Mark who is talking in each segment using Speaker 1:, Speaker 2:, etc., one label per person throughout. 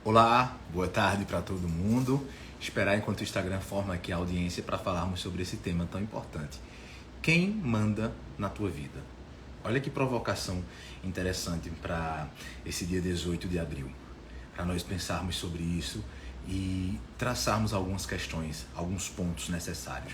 Speaker 1: Olá, boa tarde para todo mundo. Esperar enquanto o Instagram forma aqui a audiência para falarmos sobre esse tema tão importante. Quem manda na tua vida? Olha que provocação interessante para esse dia 18 de abril, para nós pensarmos sobre isso e traçarmos algumas questões, alguns pontos necessários.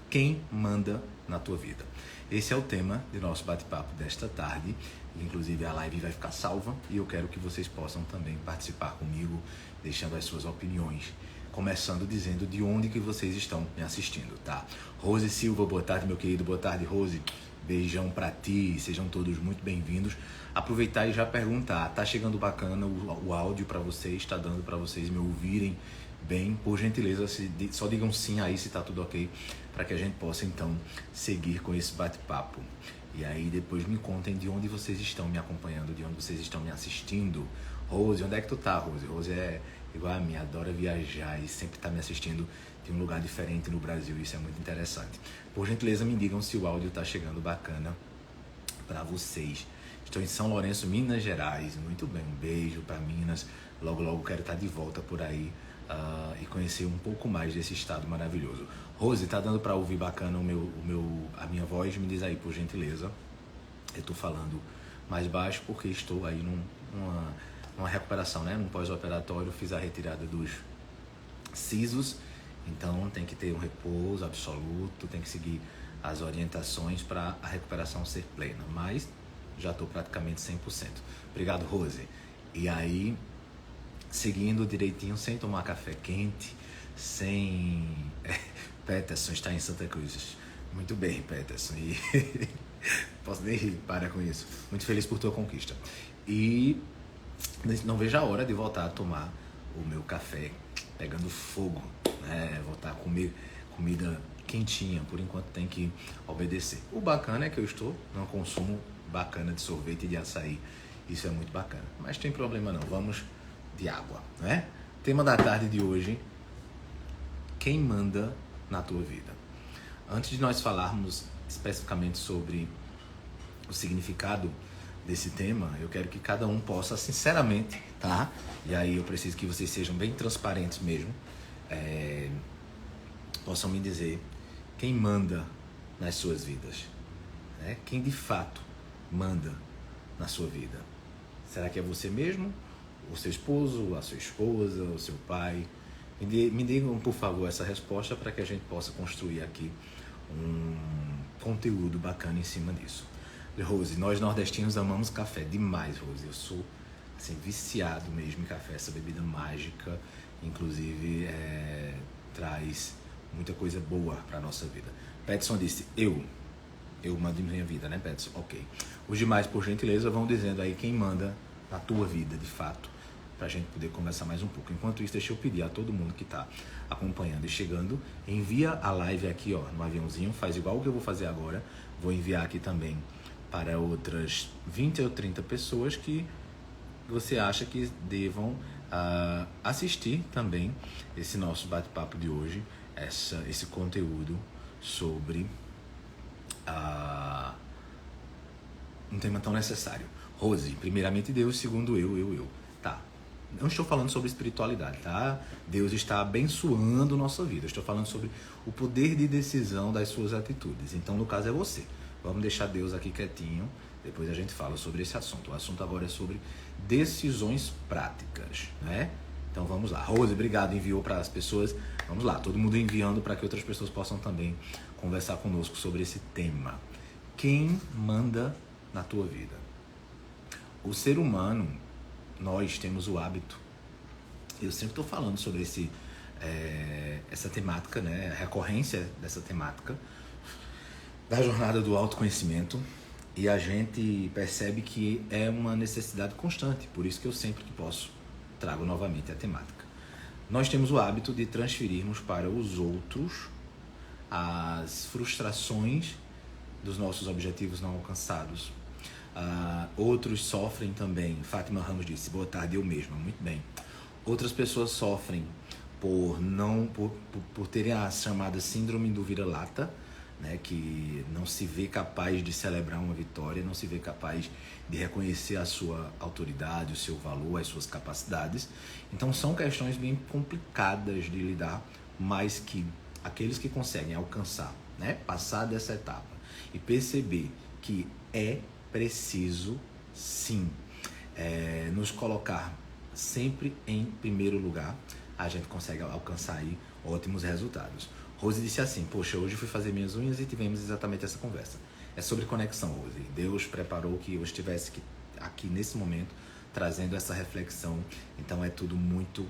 Speaker 1: Quem manda na tua vida? Esse é o tema de nosso bate-papo desta tarde. Inclusive a live vai ficar salva e eu quero que vocês possam também participar comigo, deixando as suas opiniões. Começando dizendo de onde que vocês estão me assistindo, tá? Rose Silva, boa tarde, meu querido. Boa tarde, Rose. Beijão pra ti. Sejam todos muito bem-vindos. Aproveitar e já perguntar, tá chegando bacana o áudio para vocês? Tá dando para vocês me ouvirem bem? Por gentileza, só digam sim aí se tá tudo ok, para que a gente possa então seguir com esse bate-papo. E aí depois me contem de onde vocês estão me acompanhando, de onde vocês estão me assistindo. Rose, onde é que tu tá, Rose? Rose é igual a mim, adora viajar e sempre tá me assistindo de um lugar diferente no Brasil, isso é muito interessante. Por gentileza, me digam se o áudio tá chegando bacana para vocês. Estou em São Lourenço, Minas Gerais. Muito bem, um beijo para Minas. Logo, logo quero estar de volta por aí e conhecer um pouco mais desse estado maravilhoso. Rose, tá dando para ouvir bacana a minha voz? Me diz aí, por gentileza. Eu tô falando mais baixo porque estou aí numa recuperação, né? Num pós-operatório, fiz a retirada dos sisos, então tem que ter um repouso absoluto, tem que seguir as orientações para a recuperação ser plena, mas já estou praticamente 100%. Obrigado, Rose. E aí, seguindo direitinho, sem tomar café quente, sem... Peterson está em Santa Cruz. Muito bem, Peterson. E posso nem rir, para com isso. Muito feliz por tua conquista. E não vejo a hora de voltar a tomar o meu café pegando fogo, né? Voltar a comer comida quentinha. Por enquanto tem que obedecer. O bacana é que eu estou num consumo bacana de sorvete e de açaí. Isso é muito bacana. Mas tem problema não. Vamos de água, né? Tema da tarde de hoje: quem manda na tua vida? Antes de nós falarmos especificamente sobre o significado desse tema, eu quero que cada um possa sinceramente, tá? E aí eu preciso que vocês sejam bem transparentes mesmo, possam me dizer quem manda nas suas vidas, né? Quem de fato manda na sua vida? Será que é você mesmo? O seu esposo, a sua esposa, o seu pai? Me digam, por favor, essa resposta para que a gente possa construir aqui um conteúdo bacana em cima disso. Rose, nós nordestinos amamos café demais, Rose. Eu sou assim, viciado mesmo em café, essa bebida mágica, inclusive traz muita coisa boa para a nossa vida. Peterson disse, eu mando em minha vida, né, Peterson? Ok. Os demais, por gentileza, vão dizendo aí quem manda na tua vida, de fato, para a gente poder conversar mais um pouco. Enquanto isso, deixa eu pedir a todo mundo que está acompanhando e chegando, envia a live aqui, ó, no aviãozinho, faz igual o que eu vou fazer agora, vou enviar aqui também para outras 20 ou 30 pessoas que você acha que devam assistir também esse nosso bate-papo de hoje, esse conteúdo sobre um tema tão necessário. Rose, primeiramente Deus, segundo eu. Tá. Não estou falando sobre espiritualidade, tá? Deus está abençoando nossa vida. Estou falando sobre o poder de decisão das suas atitudes. Então, no caso, é você. Vamos deixar Deus aqui quietinho. Depois a gente fala sobre esse assunto. O assunto agora é sobre decisões práticas, né? Então, vamos lá. Rose, obrigado. Enviou para as pessoas. Vamos lá. Todo mundo enviando para que outras pessoas possam também conversar conosco sobre esse tema. Quem manda na tua vida? O ser humano... Nós temos o hábito, eu sempre estou falando sobre essa temática, né? A recorrência dessa temática da jornada do autoconhecimento, e a gente percebe que é uma necessidade constante, por isso que eu sempre que posso trago novamente a temática. Nós temos o hábito de transferirmos para os outros as frustrações dos nossos objetivos não alcançados. Outros sofrem também. Fátima Ramos disse, boa tarde, eu mesma, muito bem. Outras pessoas sofrem por terem a chamada síndrome do vira-lata, né, que não se vê capaz de celebrar uma vitória, não se vê capaz de reconhecer a sua autoridade, o seu valor, as suas capacidades. Então são questões bem complicadas de lidar, mas que aqueles que conseguem alcançar, né, passar dessa etapa e perceber que é preciso, sim, nos colocar sempre em primeiro lugar, a gente consegue alcançar aí ótimos resultados. Rose disse assim: poxa, hoje fui fazer minhas unhas e tivemos exatamente essa conversa. É sobre conexão, Rose. Deus preparou que eu estivesse aqui nesse momento trazendo essa reflexão. Então é tudo muito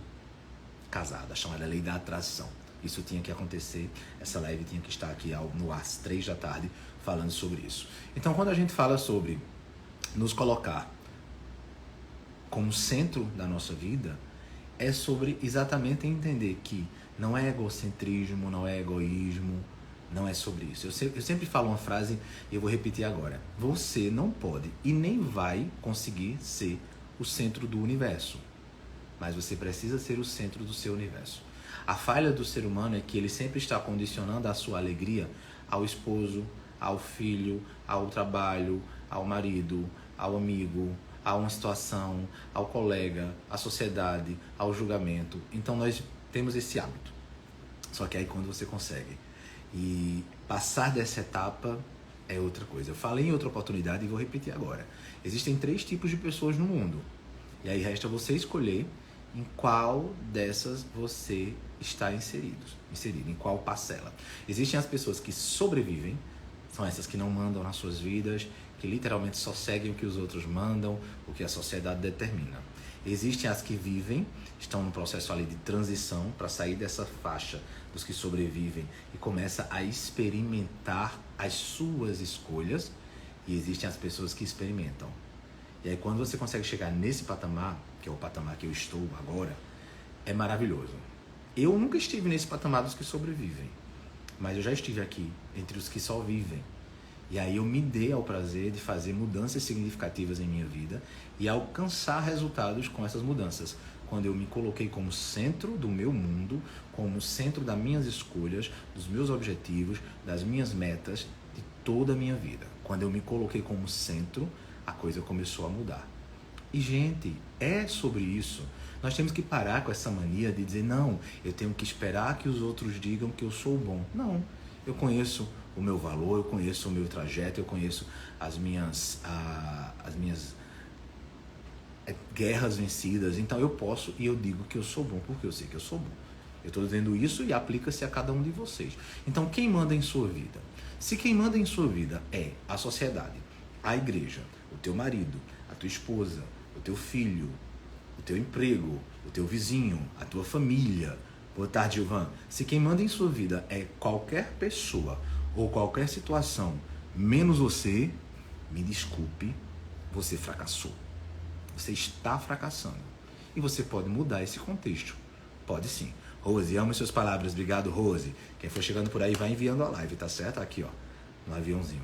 Speaker 1: casado, a chamada lei da atração. Isso tinha que acontecer, essa live tinha que estar aqui no ar às 3 da tarde falando sobre isso. Então quando a gente fala sobre nos colocar como centro da nossa vida, é sobre exatamente entender que não é egocentrismo, não é egoísmo, não é sobre isso. Eu sempre falo uma frase e eu vou repetir agora. Você não pode e nem vai conseguir ser o centro do universo, mas você precisa ser o centro do seu universo. A falha do ser humano é que ele sempre está condicionando a sua alegria ao esposo, ao filho, ao trabalho, ao marido, ao amigo, a uma situação, ao colega, à sociedade, ao julgamento. Então nós temos esse hábito. Só que aí quando você consegue e passar dessa etapa é outra coisa. Eu falei em outra oportunidade e vou repetir agora. Existem 3 tipos de pessoas no mundo. E aí resta você escolher em qual dessas você está inserido, em qual parcela. Existem as pessoas que sobrevivem, são essas que não mandam nas suas vidas, que literalmente só seguem o que os outros mandam, o que a sociedade determina. Existem as que vivem, estão no processo ali de transição para sair dessa faixa dos que sobrevivem e começa a experimentar as suas escolhas. E existem as pessoas que experimentam. E aí quando você consegue chegar nesse patamar, que é o patamar que eu estou agora, é maravilhoso. Eu nunca estive nesse patamar dos que sobrevivem, mas eu já estive aqui, entre os que só vivem. E aí eu me dei ao prazer de fazer mudanças significativas em minha vida e alcançar resultados com essas mudanças. Quando eu me coloquei como centro do meu mundo, como centro das minhas escolhas, dos meus objetivos, das minhas metas, de toda a minha vida. Quando eu me coloquei como centro, a coisa começou a mudar. E, gente, é sobre isso. Nós temos que parar com essa mania de dizer, não, eu tenho que esperar que os outros digam que eu sou bom. Não, eu conheço o meu valor, eu conheço o meu trajeto, eu conheço as minhas guerras vencidas. Então eu posso e eu digo que eu sou bom porque eu sei que eu sou bom. Eu estou dizendo isso e aplica-se a cada um de vocês. Então quem manda em sua vida? Se quem manda em sua vida é a sociedade, a igreja, o teu marido, a tua esposa, o teu filho, o teu emprego, o teu vizinho, a tua família. Boa tarde, Gilvan. Se quem manda em sua vida é qualquer pessoa ou qualquer situação, menos você, me desculpe, você fracassou. Você está fracassando. E você pode mudar esse contexto. Pode sim. Rose, amo suas palavras. Obrigado, Rose. Quem for chegando por aí, vai enviando a live, tá certo? Aqui, ó, no aviãozinho.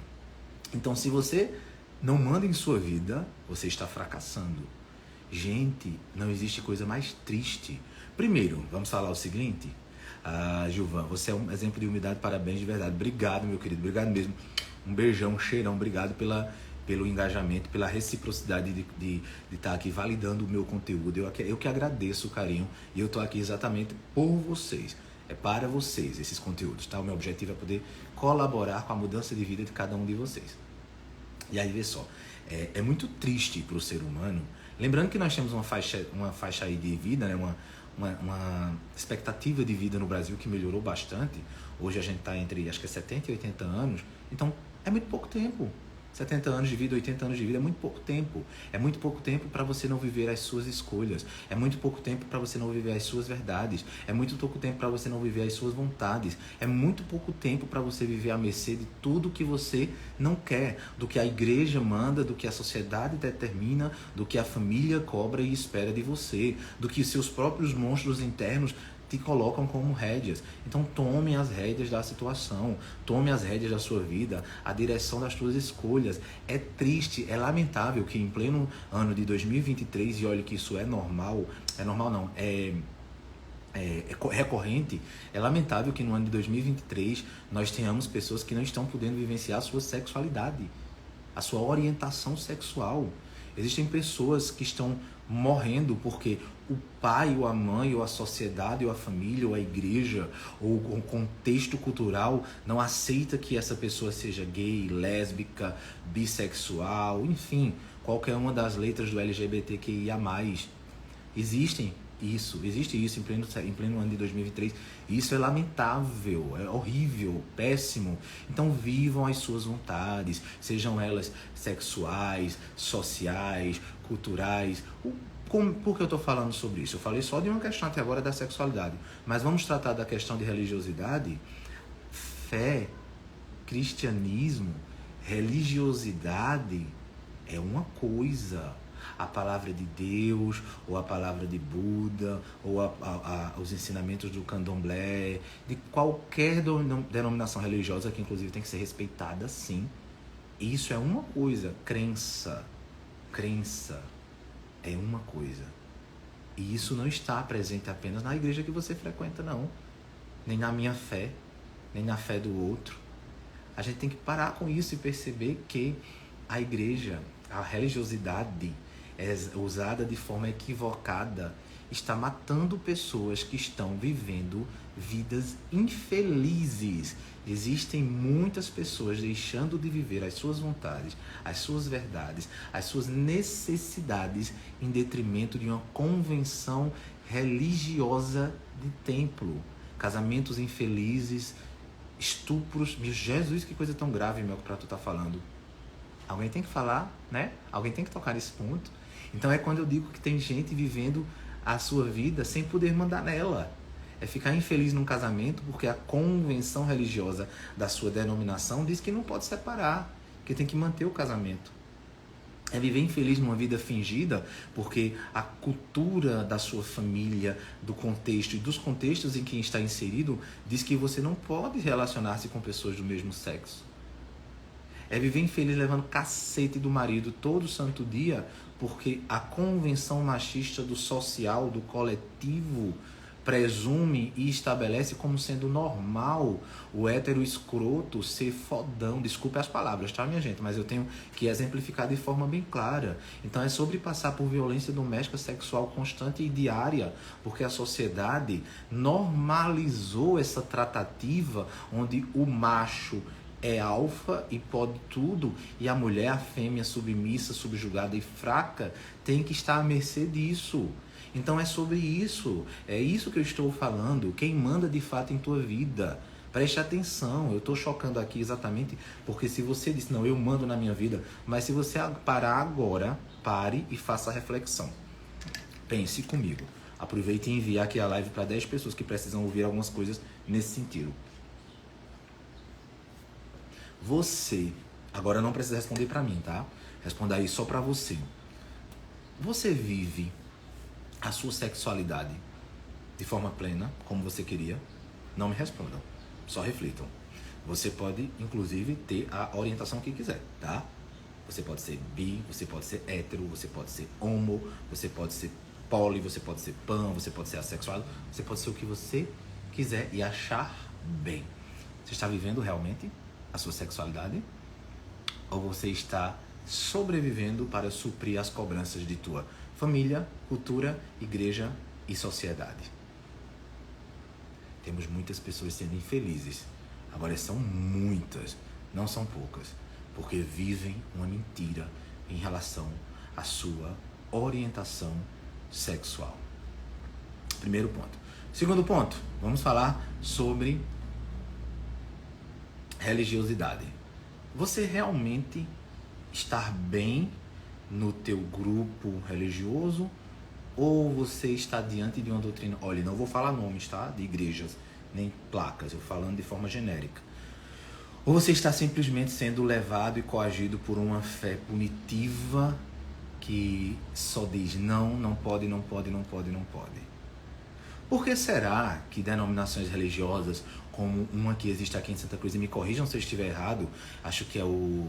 Speaker 1: Então, se você não manda em sua vida, você está fracassando. Gente, não existe coisa mais triste. Primeiro, vamos falar o seguinte. Gilvan, você é um exemplo de humildade, parabéns de verdade. Obrigado, meu querido, obrigado mesmo. Um beijão, um cheirão, obrigado pelo engajamento, pela reciprocidade de estar aqui validando o meu conteúdo. Eu que agradeço o carinho e eu estou aqui exatamente por vocês. É para vocês esses conteúdos, tá? O meu objetivo é poder colaborar com a mudança de vida de cada um de vocês. E aí, vê só, é muito triste para o ser humano, lembrando que nós temos uma faixa aí de vida, né? Uma expectativa de vida no Brasil que melhorou bastante. Hoje a gente está entre, acho que é 70 e 80 anos, então é muito pouco tempo. 70 anos de vida, 80 anos de vida é muito pouco tempo. É muito pouco tempo para você não viver as suas escolhas. É muito pouco tempo para você não viver as suas verdades. É muito pouco tempo para você não viver as suas vontades. É muito pouco tempo para você viver à mercê de tudo que você não quer. Do que a igreja manda, do que a sociedade determina, do que a família cobra e espera de você. Do que seus próprios monstros internos te colocam como rédeas. Então tome as rédeas da situação, tome as rédeas da sua vida, a direção das suas escolhas. É triste, é lamentável que em pleno ano de 2023, e olha que isso é normal não, recorrente, é lamentável que no ano de 2023 nós tenhamos pessoas que não estão podendo vivenciar a sua sexualidade, a sua orientação sexual. Existem pessoas que estão morrendo porque o pai, ou a mãe, ou a sociedade, ou a família, ou a igreja, ou o contexto cultural não aceita que essa pessoa seja gay, lésbica, bissexual, enfim, qualquer uma das letras do LGBTQIA+. Existe isso em pleno ano de 2023. Isso é lamentável, é horrível, péssimo. Então vivam as suas vontades, sejam elas sexuais, sociais, culturais. Por que eu estou falando sobre isso? Eu falei só de uma questão até agora da sexualidade. Mas vamos tratar da questão de religiosidade. Fé, cristianismo, religiosidade é uma coisa. A palavra de Deus, ou a palavra de Buda, ou os ensinamentos do candomblé, de qualquer denominação religiosa, que inclusive tem que ser respeitada, sim. Isso é uma coisa. Crença é uma coisa. E isso não está presente apenas na igreja que você frequenta, não. Nem na minha fé, nem na fé do outro. A gente tem que parar com isso e perceber que a igreja, a religiosidade usada de forma equivocada, está matando pessoas que estão vivendo vidas infelizes. Existem muitas pessoas deixando de viver as suas vontades, as suas verdades, as suas necessidades em detrimento de uma convenção religiosa de templo. Casamentos infelizes, estupros. Meu Jesus, que coisa tão grave, meu, pra tu tá falando. Alguém tem que falar, né? Alguém tem que tocar nesse ponto. Então é quando eu digo que tem gente vivendo a sua vida sem poder mandar nela. É ficar infeliz num casamento porque a convenção religiosa da sua denominação diz que não pode separar, que tem que manter o casamento. É viver infeliz numa vida fingida porque a cultura da sua família, do contexto e dos contextos em que está inserido diz que você não pode relacionar-se com pessoas do mesmo sexo. É viver infeliz levando cacete do marido todo santo dia porque a convenção machista do social, do coletivo, presume e estabelece como sendo normal o hétero escroto ser fodão. Desculpe as palavras, tá, minha gente? Mas eu tenho que exemplificar de forma bem clara. Então é sobre passar por violência doméstica sexual constante e diária, porque a sociedade normalizou essa tratativa onde o macho é alfa e pode tudo, e a mulher, a fêmea submissa, subjugada e fraca, tem que estar à mercê disso. Então é sobre isso, é isso que eu estou falando, quem manda de fato em tua vida. Preste atenção, eu estou chocando aqui exatamente porque se você disse, não, eu mando na minha vida, mas se você parar agora, pare e faça a reflexão. Pense comigo, aproveite e enviar aqui a live para 10 pessoas que precisam ouvir algumas coisas nesse sentido. Você, agora não precisa responder para mim, tá? Responda aí só para você. Você vive a sua sexualidade de forma plena, como você queria? Não me respondam, só reflitam. Você pode, inclusive, ter a orientação que quiser, tá? Você pode ser bi, você pode ser hétero, você pode ser homo, você pode ser poli, você pode ser pan, você pode ser assexuado, você pode ser o que você quiser e achar bem. Você está vivendo realmente a sua sexualidade? Ou você está sobrevivendo para suprir as cobranças de tua família, cultura, igreja e sociedade? Temos muitas pessoas sendo infelizes. Agora são muitas, não são poucas, porque vivem uma mentira em relação à sua orientação sexual. Primeiro ponto. Segundo ponto, vamos falar sobre religiosidade. Você realmente está bem no teu grupo religioso ou você está diante de uma doutrina? Olha, não vou falar nomes, tá? De igrejas, nem placas, eu falando de forma genérica. Ou você está simplesmente sendo levado e coagido por uma fé punitiva que só diz não, não pode, não pode, não pode, não pode. Por que será que denominações religiosas, como uma que existe aqui em Santa Cruz, e me corrijam se eu estiver errado, acho que é o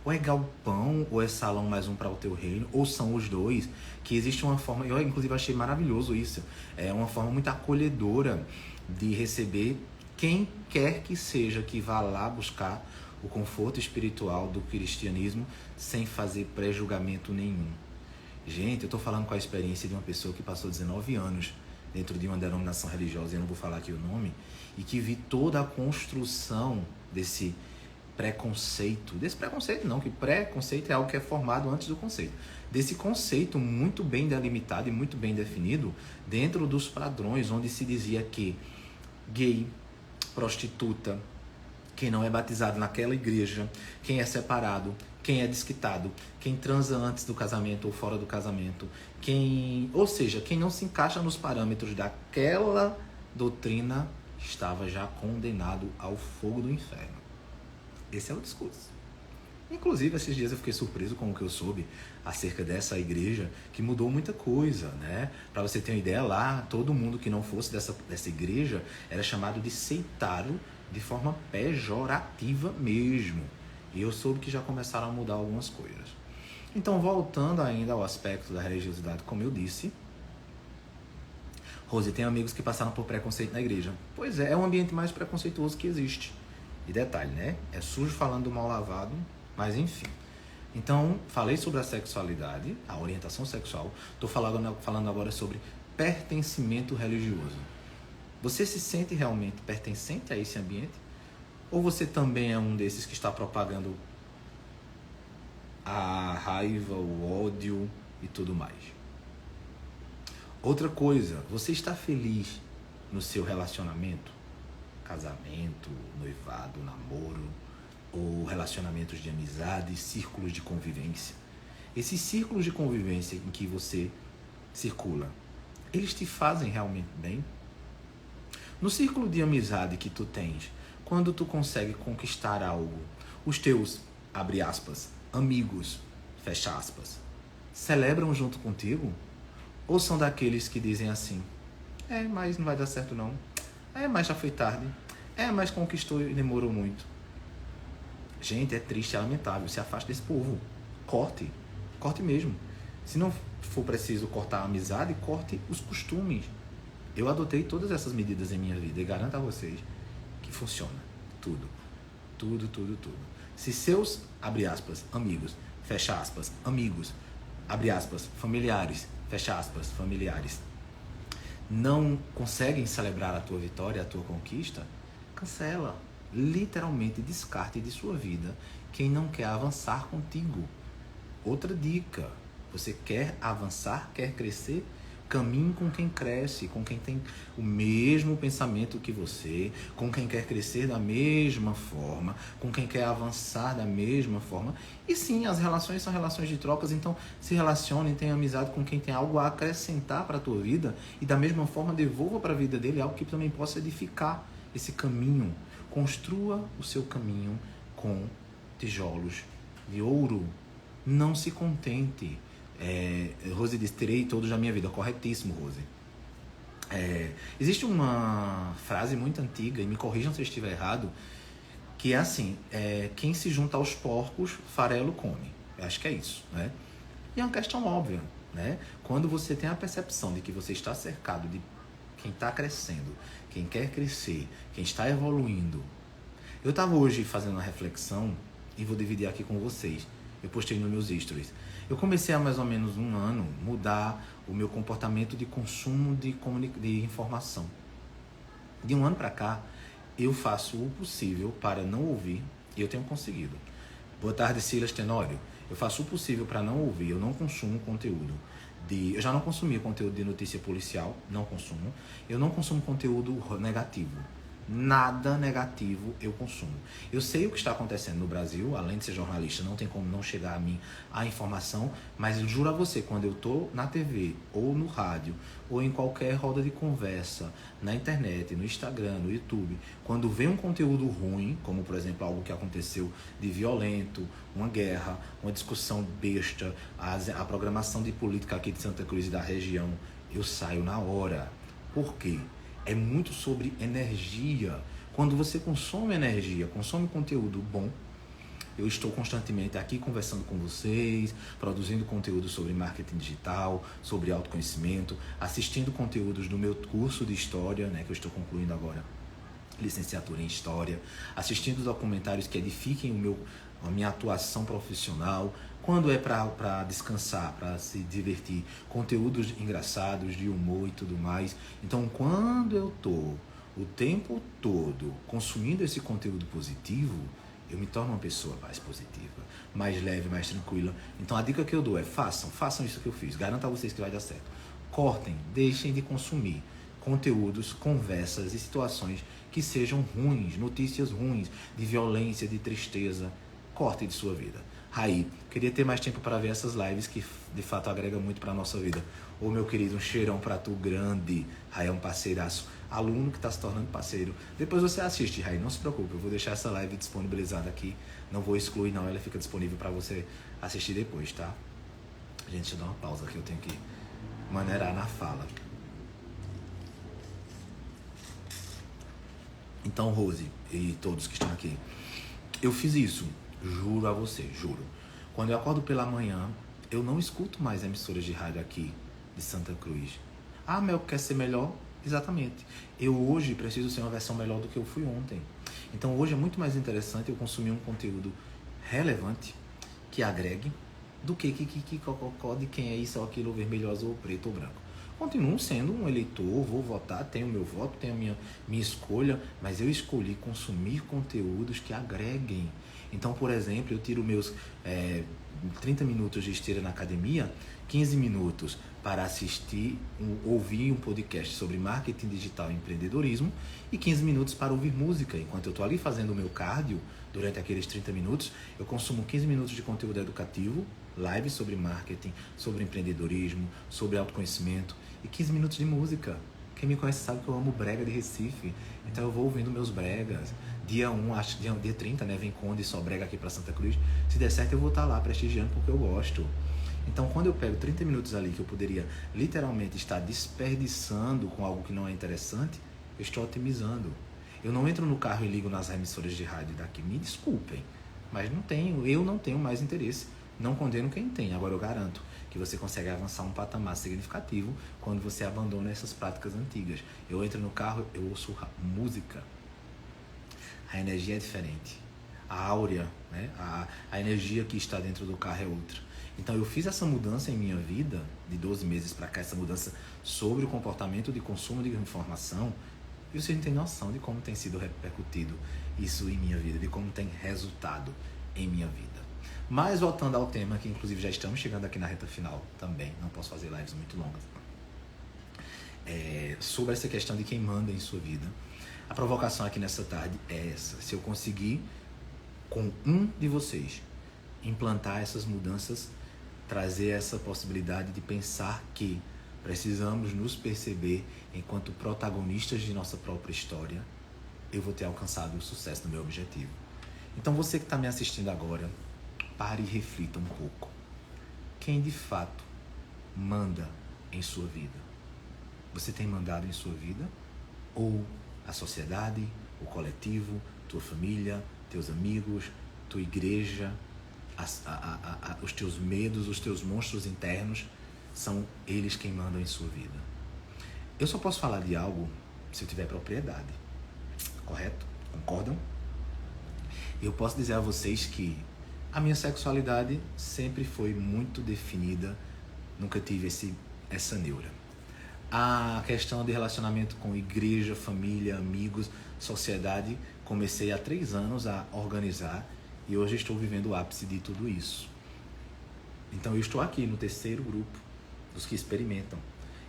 Speaker 1: Ou é galpão, ou é salão mais um para o teu reino, ou são os dois, que existe uma forma, eu inclusive achei maravilhoso isso, é uma forma muito acolhedora de receber quem quer que seja que vá lá buscar o conforto espiritual do cristianismo sem fazer pré-julgamento nenhum. Gente, eu estou falando com a experiência de uma pessoa que passou 19 anos dentro de uma denominação religiosa, eu não vou falar aqui o nome, e que vi toda a construção desse preconceito não, que preconceito é algo que é formado antes do conceito, desse conceito muito bem delimitado e muito bem definido dentro dos padrões, onde se dizia que gay, prostituta, quem não é batizado naquela igreja, quem é separado, quem é desquitado, quem transa antes do casamento ou fora do casamento, ou seja, quem não se encaixa nos parâmetros daquela doutrina estava já condenado ao fogo do inferno. Esse é o discurso. Inclusive, esses dias eu fiquei surpreso com o que eu soube acerca dessa igreja, que mudou muita coisa, né? Para você ter uma ideia, lá, todo mundo que não fosse dessa igreja era chamado de seitaro de forma pejorativa mesmo. E eu soube que já começaram a mudar algumas coisas. Então, voltando ainda ao aspecto da religiosidade, como eu disse, Rose, tem amigos que passaram por preconceito na igreja. Pois é o ambiente mais preconceituoso que existe. E detalhe, né? É sujo falando do mal lavado, mas enfim. Então, falei sobre a sexualidade, a orientação sexual. Estou falando agora sobre pertencimento religioso. Você se sente realmente pertencente a esse ambiente? Ou você também é um desses que está propagando a raiva, o ódio e tudo mais? Outra coisa, você está feliz no seu relacionamento? Casamento, noivado, namoro, ou relacionamentos de amizade, círculos de convivência. Esses círculos de convivência em que você circula, eles te fazem realmente bem? No círculo de amizade que tu tens, quando tu consegue conquistar algo, os teus, abre aspas, amigos, fecha aspas, celebram junto contigo? Ou são daqueles que dizem assim, mas não vai dar certo não, mas já foi tarde, mas conquistou e demorou muito? Gente, é triste, é lamentável, se afaste desse povo, corte mesmo. Se não for preciso cortar a amizade, corte os costumes. Eu adotei todas essas medidas em minha vida e garanto a vocês que funciona. Tudo. Se seus, abre aspas, amigos, fecha aspas, amigos, abre aspas, familiares, fecha aspas, familiares, não conseguem celebrar a tua vitória, a tua conquista, cancela. Literalmente descarte de sua vida quem não quer avançar contigo. Outra dica, você quer avançar, quer crescer? Caminhe com quem cresce, com quem tem o mesmo pensamento que você, com quem quer crescer da mesma forma, com quem quer avançar da mesma forma. E sim, as relações são relações de trocas, então se relacione, tenha amizade com quem tem algo a acrescentar para a tua vida e da mesma forma devolva para a vida dele algo que também possa edificar esse caminho. Construa o seu caminho com tijolos de ouro. Não se contente. Rose diz, terei todos na minha vida. Corretíssimo, Rose. Existe uma frase muito antiga, e me corrijam se eu estiver errado, que é assim, quem se junta aos porcos, farelo come. Eu acho que é isso, né? E é uma questão óbvia, né? Quando você tem a percepção de que você está cercado de quem está crescendo, quem quer crescer, quem está evoluindo. Eu estava hoje fazendo uma reflexão e vou dividir aqui com vocês. Eu postei nos meus stories. Eu comecei há mais ou menos um ano mudar o meu comportamento de consumo de informação. De um ano para cá, eu faço o possível para não ouvir, e eu tenho conseguido. Boa tarde, Silas Tenório. Eu faço o possível para não ouvir, eu não consumo conteúdo. Eu já não consumia conteúdo de notícia policial, não consumo. Eu não consumo conteúdo negativo. Nada negativo eu consumo. Eu sei o que está acontecendo no Brasil, além de ser jornalista, não tem como não chegar a mim a informação, mas eu juro a você, quando eu estou na TV, ou no rádio, ou em qualquer roda de conversa, na internet, no Instagram, no YouTube, quando vem um conteúdo ruim, como por exemplo algo que aconteceu de violento, uma guerra, uma discussão besta, a programação de política aqui de Santa Cruz e da região, eu saio na hora. Por quê? É muito sobre energia. Quando você consome energia, consome conteúdo bom, eu estou constantemente aqui conversando com vocês, produzindo conteúdo sobre marketing digital, sobre autoconhecimento, assistindo conteúdos do meu curso de História, né, que eu estou concluindo agora, licenciatura em História, assistindo documentários que edifiquem a minha atuação profissional. Quando é para descansar, para se divertir, conteúdos engraçados, de humor e tudo mais. Então, quando eu estou o tempo todo consumindo esse conteúdo positivo, eu me torno uma pessoa mais positiva, mais leve, mais tranquila. Então, a dica que eu dou é façam isso que eu fiz. Garanto a vocês que vai dar certo. Cortem, deixem de consumir conteúdos, conversas e situações que sejam ruins, notícias ruins, de violência, de tristeza. Corte de sua vida. Raí, queria ter mais tempo para ver essas lives que de fato agrega muito para a nossa vida. Ô meu querido, um cheirão para tu grande. Raí é um parceiraço, aluno que está se tornando parceiro. Depois você assiste, Raí, não se preocupe, eu vou deixar essa live disponibilizada aqui. Não vou excluir não, ela fica disponível para você assistir depois, tá? Gente, deixa eu dar uma pausa aqui, eu tenho que maneirar na fala. Então, Rose e todos que estão aqui, eu fiz isso. Juro a você, juro. Quando eu acordo pela manhã, eu não escuto mais emissoras de rádio aqui de Santa Cruz. Ah, Mel, quer ser melhor? Exatamente. Eu hoje preciso ser uma versão melhor do que eu fui ontem. Então hoje é muito mais interessante eu consumir um conteúdo relevante, que agregue, do que cococó de quem é isso ou aquilo, vermelho, azul, preto ou branco. Continuo sendo um eleitor, vou votar, tenho meu voto, tenho a minha escolha, mas eu escolhi consumir conteúdos que agreguem. Então, por exemplo, eu tiro meus 30 minutos de esteira na academia, 15 minutos para ouvir um podcast sobre marketing digital e empreendedorismo e 15 minutos para ouvir música. Enquanto eu estou ali fazendo o meu cardio, durante aqueles 30 minutos, eu consumo 15 minutos de conteúdo educativo, live sobre marketing, sobre empreendedorismo, sobre autoconhecimento e 15 minutos de música. Quem me conhece sabe que eu amo brega de Recife, então eu vou ouvindo meus bregas. Dia 1, acho que dia 30, né, vem Conde e só brega aqui para Santa Cruz. Se der certo eu vou estar lá prestigiando porque eu gosto. Então quando eu pego 30 minutos ali que eu poderia literalmente estar desperdiçando com algo que não é interessante, eu estou otimizando. Eu não entro no carro e ligo nas emissoras de rádio daqui, me desculpem, mas eu não tenho mais interesse. Não condeno quem tem, agora eu garanto que você consegue avançar um patamar significativo quando você abandona essas práticas antigas. Eu entro no carro, eu ouço música. A energia é diferente. A áurea, né? a energia que está dentro do carro é outra. Então eu fiz essa mudança em minha vida, de 12 meses para cá, essa mudança sobre o comportamento de consumo de informação, e vocês não têm noção de como tem sido repercutido isso em minha vida, de como tem resultado em minha vida. Mas voltando ao tema, que inclusive já estamos chegando aqui na reta final também, não posso fazer lives muito longas, sobre essa questão de quem manda em sua vida. A provocação aqui nessa tarde é essa: se eu conseguir, com um de vocês, implantar essas mudanças, trazer essa possibilidade de pensar que precisamos nos perceber enquanto protagonistas de nossa própria história, eu vou ter alcançado o sucesso do meu objetivo. Então você que está me assistindo agora, pare e reflita um pouco. Quem de fato manda em sua vida? Você tem mandado em sua vida? Ou a sociedade, o coletivo, tua família, teus amigos, tua igreja, os teus medos, os teus monstros internos, são eles quem mandam em sua vida? Eu só posso falar de algo se eu tiver propriedade, correto? Concordam? Eu posso dizer a vocês que a minha sexualidade sempre foi muito definida, nunca tive essa neura. A questão de relacionamento com igreja, família, amigos, sociedade, comecei há 3 anos a organizar e hoje estou vivendo o ápice de tudo isso. Então eu estou aqui no terceiro grupo dos que experimentam.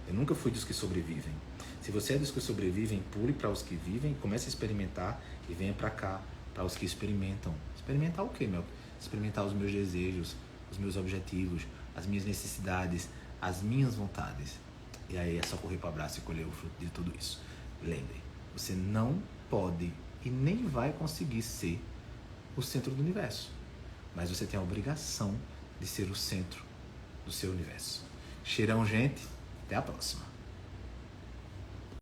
Speaker 1: Eu nunca fui dos que sobrevivem. Se você é dos que sobrevivem, pule para os que vivem, comece a experimentar e venha para cá, para os que experimentam. Experimentar o quê, meu? Experimentar os meus desejos, os meus objetivos, as minhas necessidades, as minhas vontades. E aí é só correr para o abraço e colher o fruto de tudo isso. Lembre, você não pode e nem vai conseguir ser o centro do universo. Mas você tem a obrigação de ser o centro do seu universo. Cheirão, gente. Até a próxima.